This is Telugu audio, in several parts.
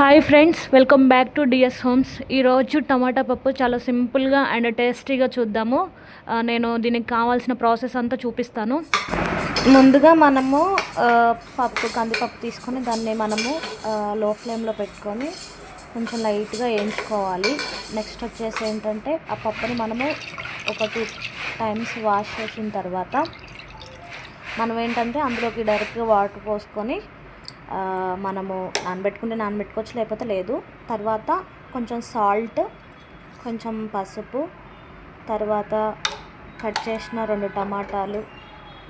Hi friends, welcome back to DS Homes. ఈరోజు టమాటా పప్పు చాలా సింపుల్గా అండ్ టేస్టీగా చూద్దాము. నేను దీనికి కావాల్సిన ప్రాసెస్ అంతా చూపిస్తాను. ముందుగా మనము కందిపప్పు తీసుకొని దాన్ని మనము లో ఫ్లేమ్లో పెట్టుకొని కొంచెం లైట్గా వేయించుకోవాలి. నెక్స్ట్ వచ్చేసి ఏంటంటే ఆ పప్పుని మనము ఒక 2 టైమ్స్ వాష్ చేసిన తర్వాత మనం ఏంటంటే అందులోకి డైరెక్ట్గా వాటర్ పోసుకొని మనము నానబెట్టుకోవచ్చు, లేకపోతే లేదు. తర్వాత కొంచెం సాల్ట్, కొంచెం పసుపు, తర్వాత కట్ చేసిన 2 టమాటాలు,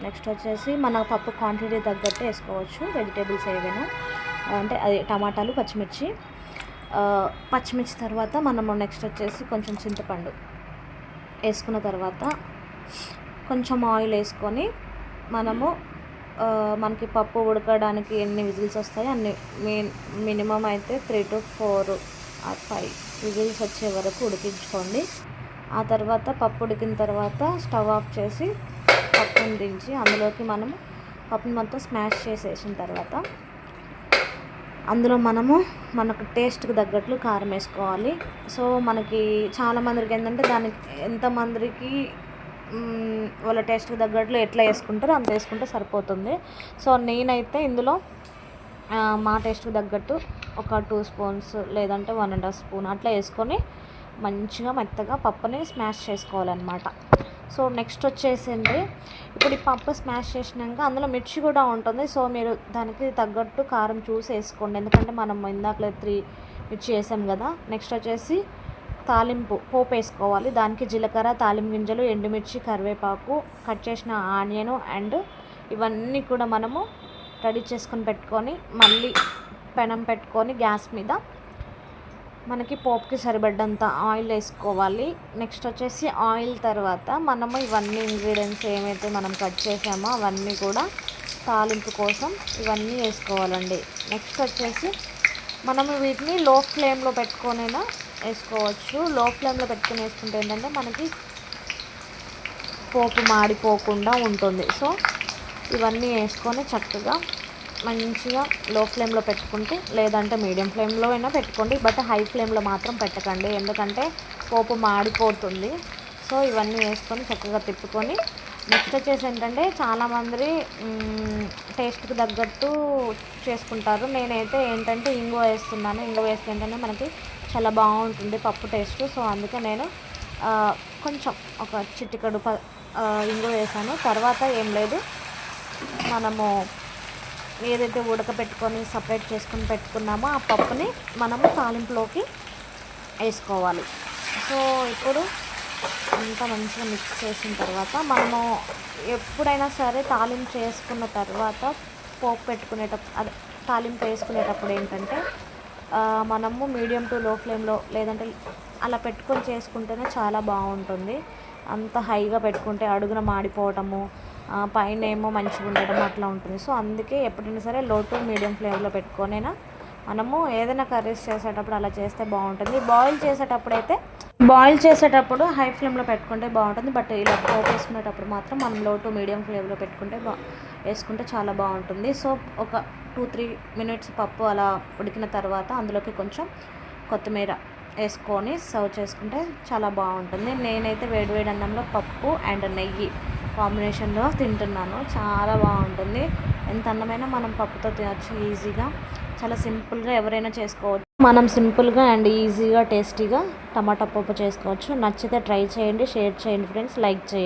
నెక్స్ట్ వచ్చేసి మన పప్పు క్వాంటిటీ తగ్గట్టు వేసుకోవచ్చు వెజిటేబుల్స్ ఏవైనా, అంటే అది టమాటాలు, పచ్చిమిర్చి తర్వాత మనము నెక్స్ట్ వచ్చేసి కొంచెం చింతపండు వేసుకున్న తర్వాత కొంచెం ఆయిల్ వేసుకొని మనము మనకి పప్పు ఉడకడానికి ఎన్ని విజిల్స్ వస్తాయో అన్ని మినిమం అయితే 3 to 4 or 5 విజిల్స్ వచ్చే వరకు ఉడికించుకోండి. ఆ తర్వాత పప్పు ఉడికిన తర్వాత స్టవ్ ఆఫ్ చేసి పప్పుని దించి అందులోకి మనము పప్పుని మొత్తం స్మాష్ చేసేసిన తర్వాత అందులో మనకు టేస్ట్కి తగ్గట్లు కారం వేసుకోవాలి. సో మనకి చాలామందికి ఏంటంటే దానికి ఎంతమందికి వాళ్ళ టేస్ట్కి తగ్గట్లు ఎట్లా వేసుకుంటారో అంత వేసుకుంటే సరిపోతుంది. సో నేనైతే ఇందులో మా టేస్ట్కి తగ్గట్టు ఒక 2 స్పూన్స్ లేదంటే 1.5 స్పూన్ అట్లా వేసుకొని మంచిగా మెత్తగా పప్పుని స్మాష్ చేసుకోవాలన్నమాట. సో నెక్స్ట్ వచ్చేసింది, ఇప్పుడు ఈ పప్పు స్మాష్ చేసినాక అందులో మిర్చి కూడా ఉంటుంది. సో మీరు దానికి తగ్గట్టు కారం చూసి వేసుకోండి, ఎందుకంటే మనం ఇందాకలే 3 మిర్చి వేసాం కదా. నెక్స్ట్ వచ్చేసి పోపు వేసుకోవాలి. దానికి జీలకర్ర, తాలింపు గింజలు, ఎండుమిర్చి, కరివేపాకు, కట్ చేసిన ఆనియన్ అండ్ ఇవన్నీ కూడా మనము రెడీ చేసుకొని పెట్టుకొని మళ్ళీ పెనం పెట్టుకొని గ్యాస్ మీద మనకి పోపుకి సరిపడ్డంత ఆయిల్ వేసుకోవాలి. నెక్స్ట్ వచ్చేసి ఆయిల్ తర్వాత మనము ఇవన్నీ ఇంగ్రీడియంట్స్ ఏమైతే మనం కట్ చేసామో అవన్నీ కూడా తాలింపు కోసం ఇవన్నీ వేసుకోవాలండి. నెక్స్ట్ వచ్చేసి మనము వీటిని లో ఫ్లేమ్లో పెట్టుకొనైనా వేసుకోవచ్చు. లో ఫ్లేమ్లో పెట్టుకుని వేసుకుంటే ఏంటంటే మనకి పోపు మాడిపోకుండా ఉంటుంది. సో ఇవన్నీ వేసుకొని చక్కగా మంచిగా లో ఫ్లేమ్లో పెట్టుకుంటే, లేదంటే మీడియం ఫ్లేమ్లో అయినా పెట్టుకోండి, బట్ హై ఫ్లేమ్లో మాత్రం పెట్టకండి, ఎందుకంటే పోపు మాడిపోతుంది. సో ఇవన్నీ వేసుకొని చక్కగా తిప్పుకొని నెక్స్ట్ వచ్చేసి ఏంటంటే చాలామంది టేస్ట్కి తగ్గట్టు చేసుకుంటారు. నేనైతే ఏంటంటే ఇంగువ వేస్తున్నాను. ఇంగువ వేస్తే ఏంటంటే మనకి చాలా బాగుంటుంది పప్పు టేస్ట్. సో అందుకే నేను కొంచెం ఒక చిటికెడు ఇంగువ వేసాను. తర్వాత ఏం లేదు, మనము ఏదైతే ఉడకపెట్టుకొని సపరేట్ చేసుకొని పెట్టుకున్నామో ఆ పప్పుని మనము తాలింపులోకి వేసుకోవాలి. సో ఇప్పుడు అంతా మంచిగా మిక్స్ చేసిన తర్వాత మనము ఎప్పుడైనా సరే తాలింపు చేసుకున్న తర్వాత అదే తాలింపు వేసుకునేటప్పుడు ఏంటంటే మనము మీడియం టు లో ఫ్లేమ్లో లేదంటే అలా పెట్టుకొని చేసుకుంటేనే చాలా బాగుంటుంది. అంత హైగా పెట్టుకుంటే అడుగున మాడిపోవటము, పైన ఏమో మంచిగా ఉండటం అట్లా ఉంటుంది. సో అందుకే ఎప్పుడైనా సరే లో టు మీడియం ఫ్లేమ్లో పెట్టుకొనైనా మనము ఏదైనా కర్రీస్ చేసేటప్పుడు అలా చేస్తే బాగుంటుంది. బాయిల్ చేసేటప్పుడు హై ఫ్లేమ్లో పెట్టుకుంటే బాగుంటుంది, బట్ ఇలా పోపు వేసుకునేటప్పుడు మాత్రం మనం లో టు మీడియం ఫ్లేమ్లో వేసుకుంటే చాలా బాగుంటుంది. సో ఒక 2-3 మినిట్స్ పప్పు అలా ఉడికిన తర్వాత అందులోకి కొంచెం కొత్తిమీర వేసుకొని సర్వ్ చేసుకుంటే చాలా బాగుంటుంది. నేనైతే వేడివేడి అన్నంలో పప్పు అండ్ నెయ్యి కాంబినేషన్లో తింటున్నాను, చాలా బాగుంటుంది. ఎంత అన్నమైనా మనం పప్పుతో తినచ్చు ఈజీగా, చాలా సింపుల్గా ఎవరైనా చేసుకోవచ్చు. మనం సింపుల్గా అండ్ ఈజీగా టేస్టీగా టమాటా పప్పు చేసుకోవచ్చు. నచ్చితే ట్రై చేయండి, షేర్ చేయండి ఫ్రెండ్స్, లైక్ చేయండి.